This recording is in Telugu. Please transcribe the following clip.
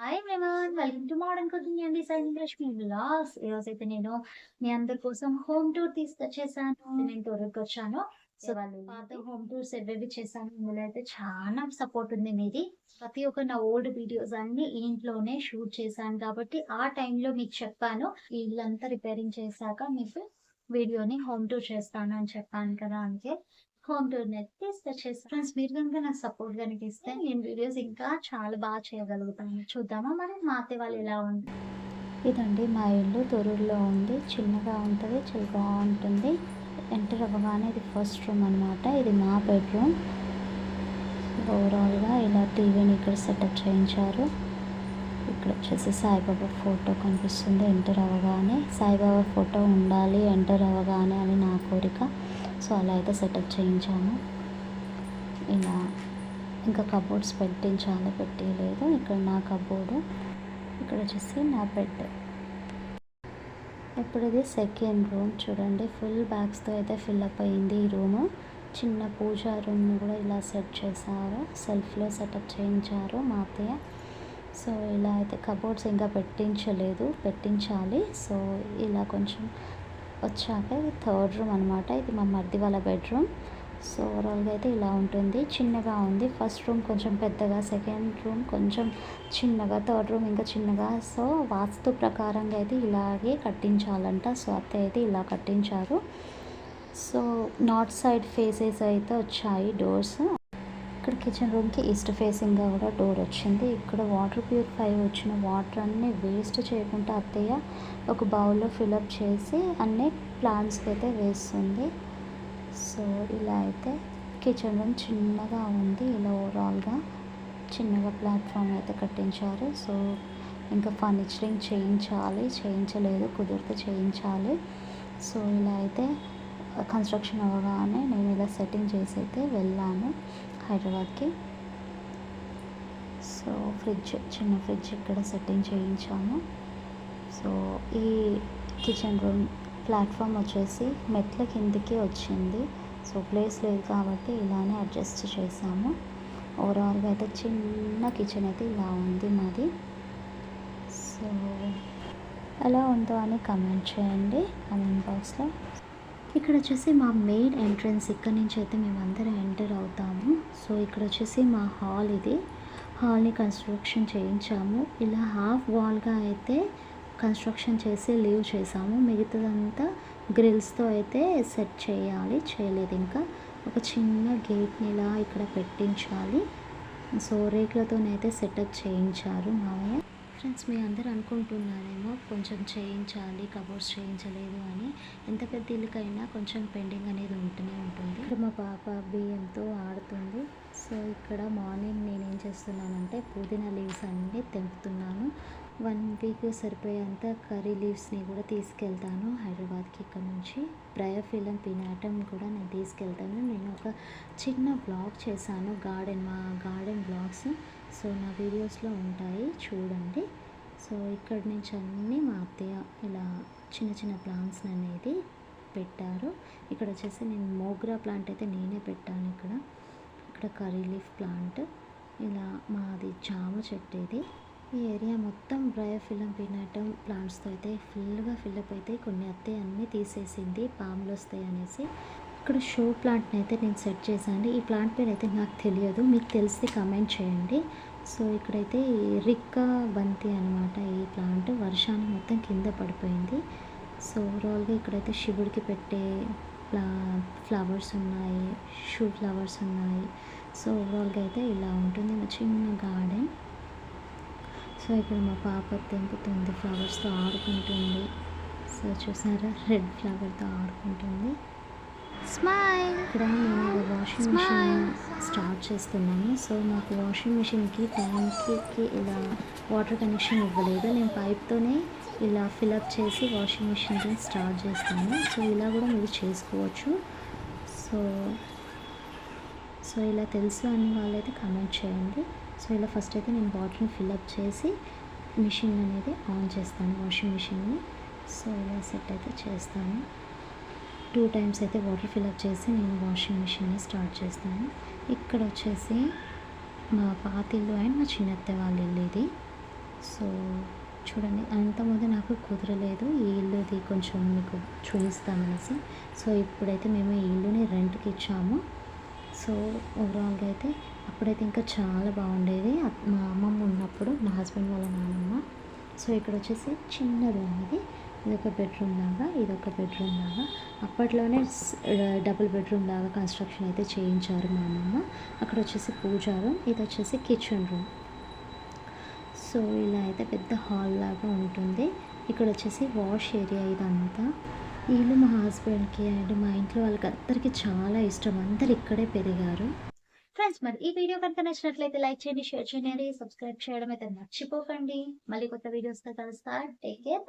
Hi everyone! Welcome to modern cooking and designing Rashmi vlogs. ఈరోజైతే నేను మీ అందరి కోసం హోమ్ టూర్ తీసుకొచ్చేసాను. నేను తోరకొచ్చాను. సో వాళ్ళు పాత హోమ్ టూర్స్ ఏవేవి చేశాను ఇందులో అయితే చాలా సపోర్ట్ ఉంది మీది. ప్రతి ఒక్క నా ఓల్డ్ వీడియోస్ అన్ని ఈ ఇంట్లోనే షూట్ చేశాను కాబట్టి ఆ టైంలో మీకు చెప్పాను. ఈ ఇల్లంతా రిపేరింగ్ చేశాక మీకు వీడియోని హోమ్ టూర్ చేస్తాను అని చెప్పాను కదా! అందుకే హోమ్ టూర్‌నైతే తీసుకొచ్చేసా. ఫ్రెండ్స్ మీరు గనుక నాకు సపోర్ట్ గనుక ఇస్తే నేను వీడియోస్ ఇంకా చాలా బాగా చేయగలుగుతాను. చూద్దామా మరి మా అత్తయ్య వాళ్ళు ఎలా ఉంది. ఇదండి మా ఇల్లు తొర్రూరులో ఉంది. చిన్నగా ఉంటుంది, చాలా బాగుంటుంది. ఎంటర్ అవ్వగానే ఇది ఫస్ట్ రూమ్ అనమాట. ఇది మా బెడ్రూమ్. ఓవరాల్గా ఇలా టీవీని ఇక్కడ సెటప్ చేయించారు. ఇక్కడ వచ్చేసి సాయిబాబా ఫోటో కనిపిస్తుంది ఎంటర్ అవ్వగానే. సాయిబాబా ఫోటో ఉండాలి ఎంటర్ అవ్వగానే అని నా కోరిక. సో అలా అయితే సెటప్ చేయించాము. ఇలా ఇంకా కబోర్డ్స్ పెట్టించాలి, పెట్టలేదు. ఇక్కడ నా కబోర్డు, ఇక్కడ వచ్చేసి నా బెడ్. ఇప్పుడు ఇది సెకండ్ రూమ్ చూడండి. ఫుల్ బ్యాగ్స్తో అయితే ఫిల్అప్ అయింది ఈ రూము. చిన్న పూజా రూమ్ని కూడా ఇలా సెట్ చేశారు. సెల్ఫ్లో సెటప్ చేయించారు మా అత్తయ్య. సో ఇలా అయితే కబోర్డ్స్ ఇంకా పెట్టించలేదు, పెట్టించాలి. సో ఇలా కొంచెం వచ్చాక ఇది థర్డ్ రూమ్ అనమాట. ఇది మా మరిది వాళ్ళ బెడ్రూమ్. సో ఓవరాల్గా అయితే ఇలా ఉంటుంది. చిన్నగా ఉంది. ఫస్ట్ రూమ్ కొంచెం పెద్దగా, సెకండ్ రూమ్ కొంచెం చిన్నగా, థర్డ్ రూమ్ ఇంకా చిన్నగా. సో వాస్తు ప్రకారంగా అయితే ఇలాగే కట్టించాలంట. సో అత్తయ్య అయితే ఇలా కట్టించారు. సో నార్త్ సైడ్ ఫేసెస్ అయితే వచ్చాయి డోర్స్. ఇక్కడ కిచెన్ రూమ్కి ఈస్ట్ ఫేసింగ్గా కూడా డోర్ వచ్చింది. ఇక్కడ వాటర్ ప్యూరిఫై వచ్చిన వాటర్ అన్నీ వేస్ట్ చేయకుండా అత్తయ్య ఒక బౌల్లో ఫిలప్ చేసి అన్నీ ప్లాంట్స్కి అయితే వేస్తుంది. సో ఇలా అయితే కిచెన్ రూమ్ చిన్నగా ఉంది. ఇలా ఓవరాల్గా చిన్నగా ప్లాట్ఫామ్ అయితే కట్టించారు. సో ఇంకా ఫర్నిచరింగ్ చేయించలేదు, కుదిరితే చేయించాలి. సో ఇలా అయితే కన్స్ట్రక్షన్ అవ్వగానే నేను ఇలా సెట్టింగ్ చేసి అయితే వెళ్ళాను హైదరాబాద్కి. సో చిన్న ఫ్రిడ్జ్ ఇక్కడ సెట్టింగ్ చేయించాము. సో ఈ కిచెన్ రూమ్ ప్లాట్ఫామ్ వచ్చేసి మెట్ల కిందికి వచ్చింది. సో ప్లేస్ లేదు కాబట్టి ఇలానే అడ్జస్ట్ చేసాము. ఓవరాల్గా అయితే చిన్న కిచెన్ అయితే ఇలా ఉంది మాది. సో ఎలా ఉందో అని కమెంట్ చేయండి కమెంట్ బాక్స్లో. ఇక్కడ వచ్చేసి మా మెయిన్ ఎంట్రన్స్, ఇక్కడ నుంచి అయితే మేమందరం ఎంటర్ అవుతాము. సో ఇక్కడ వచ్చేసి మా హాల్, ఇది హాల్ని కన్స్ట్రక్షన్ చేయించాము. ఇలా హాఫ్ వాల్గా అయితే కన్స్ట్రక్షన్ చేసి లీవ్ చేసాము. మిగతాదంతా గ్రిల్స్తో అయితే సెట్ చేయలేదు. ఇంకా ఒక చిన్న గేట్ని ఇలా ఇక్కడ పెట్టించాలి. సో రేకులతోనైతే సెటప్ చేయించారు మావయ్య. ఫ్రెండ్స్ మీ అందరూ అనుకుంటున్నారేమో కొంచెం చేయించాలి, కబోర్డ్స్ చేయించలేదు అని. ఎంత పెద్ద ఇల్లుకైనా కొంచెం పెండింగ్ అనేది ఉంటూనే ఉంటుంది. ఇక్కడ మా పాప బియ్యంతో ఆడుతుంది. సో ఇక్కడ మార్నింగ్ నేను ఏం చేస్తున్నానంటే పుదీనా లీవ్స్ అన్నీ తెంపుతున్నాను. 1 వీక్ సరిపోయేంత కర్రీ లీవ్స్ని కూడా తీసుకెళ్తాను హైదరాబాద్కి. ఇక్కడ నుంచి బ్రయోఫిలం పినాటం కూడా నేను తీసుకెళ్తాను. నేను ఒక చిన్న బ్లాగ్ చేశాను, మా గార్డెన్ బ్లాగ్స్. సో నా వీడియోస్లో ఉంటాయి చూడండి. సో ఇక్కడ నుంచి అన్నీ మా అత్తయ్య ఇలా చిన్న చిన్న ప్లాంట్స్ అనేది పెట్టారు. ఇక్కడ వచ్చేసి నేను మోగ్రా ప్లాంట్ అయితే నేనే పెట్టాను. ఇక్కడ కర్రీ లీఫ్ ప్లాంట్, ఇలా మాది జామ చెట్టు. ఇది ఈ ఏరియా మొత్తం బ్రయోఫిలం పినాటం ప్లాంట్స్తో అయితే ఫుల్గా ఫిల్అప్ అయితే కొన్ని అత్తయ్య అన్నీ తీసేసింది, పాములు వస్తాయి అనేసి. ఇక్కడ షో ప్లాంట్ని అయితే నేను సెట్ చేశాను. ఈ ప్లాంట్ పేరు అయితే నాకు తెలియదు, మీకు తెలిసి కమెంట్ చేయండి. సో ఇక్కడైతే రిక్కా బంతి అనమాట ఈ ప్లాంట్. వర్షానికి మొత్తం కింద పడిపోయింది. సో ఓవరాల్గా ఇక్కడైతే శివుడికి పెట్టే ఫ్లవర్స్ ఉన్నాయి, షూ ఫ్లవర్స్ ఉన్నాయి. సో ఓవరాల్గా అయితే ఇలా ఉంటుంది మా చిన్న గార్డెన్. సో ఇక్కడ మా పాప తెంపుతుంది, ఫ్లవర్స్తో ఆడుకుంటుంది. సో చూసారా, రెడ్ ఫ్లవర్తో ఆడుకుంటుంది. స్మైల్. ఇక్కడ నేను వాషింగ్ మిషన్ స్టార్ట్ చేస్తున్నాను. సో నాకు వాషింగ్ మిషన్కి ట్యాంక్కి ఇలా వాటర్ కనెక్షన్ ఇవ్వలేదు. నేను పైప్తోనే ఇలా ఫిలప్ చేసి వాషింగ్ మిషన్కి స్టార్ట్ చేస్తాను. సో ఇలా కూడా మీరు చేసుకోవచ్చు. సో ఇలా తెలుసు అని వాళ్ళైతే కమెంట్ చేయండి. సో ఇలా ఫస్ట్ అయితే నేను వాటర్ని ఫిల్అప్ చేసి మిషన్ అనేది ఆన్ చేస్తాను, వాషింగ్ మిషన్ని. సో ఇలా సెట్ అయితే చేస్తాను. 2 టైమ్స్ అయితే వాటర్ ఫిల్అప్ చేసి నేను వాషింగ్ మిషన్ని స్టార్ట్ చేస్తాను. ఇక్కడ వచ్చేసి మా పాత ఇల్లు అండ్ మా చిన్నత్త వాళ్ళ ఇల్లు ఇది. సో చూడండి, అంతకుముందు నాకు కుదరలేదు ఈ ఇల్లుది కొంచెం మీకు చూపిస్తామనేసి. సో ఇప్పుడైతే మేము ఈ ఇల్లుని రెంట్కి ఇచ్చాము. సో ఓవరాల్గా అయితే అప్పుడైతే ఇంకా చాలా బాగుండేది మా అమ్మమ్మ ఉన్నప్పుడు, మా హస్బెండ్ వాళ్ళ నాన్నమ్మ. సో ఇక్కడ వచ్చేసి చిన్న రూమ్ ఇది, ఇదొక బెడ్రూమ్ లాగా, ఇదొక బెడ్రూమ్ లాగా. అప్పట్లోనే డబుల్ బెడ్రూమ్ లాగా కన్స్ట్రక్షన్ అయితే చేయించారు మా అమ్మమ్మ. అక్కడ వచ్చేసి పూజా రూమ్, ఇది వచ్చేసి కిచెన్ రూమ్. సో ఇలా అయితే పెద్ద హాల్ లాగా ఉంటుంది. ఇక్కడ వచ్చేసి వాష్ ఏరియా ఇదంతా. ఈ ఇల్లు మా హస్బెండ్కి అండ్ మా ఇంట్లో వాళ్ళకి అందరికీ చాలా ఇష్టం, అందరు ఇక్కడే పెరిగారు. ఫ్రెండ్స్, మరి ఈ వీడియో కనుక నచ్చినట్లయితే లైక్ చేయండి, షేర్ చేయండి, సబ్స్క్రైబ్ చేయడం అయితే మర్చిపోకండి. మళ్ళీ కొత్త వీడియోస్తో కలుస్తా. Take care.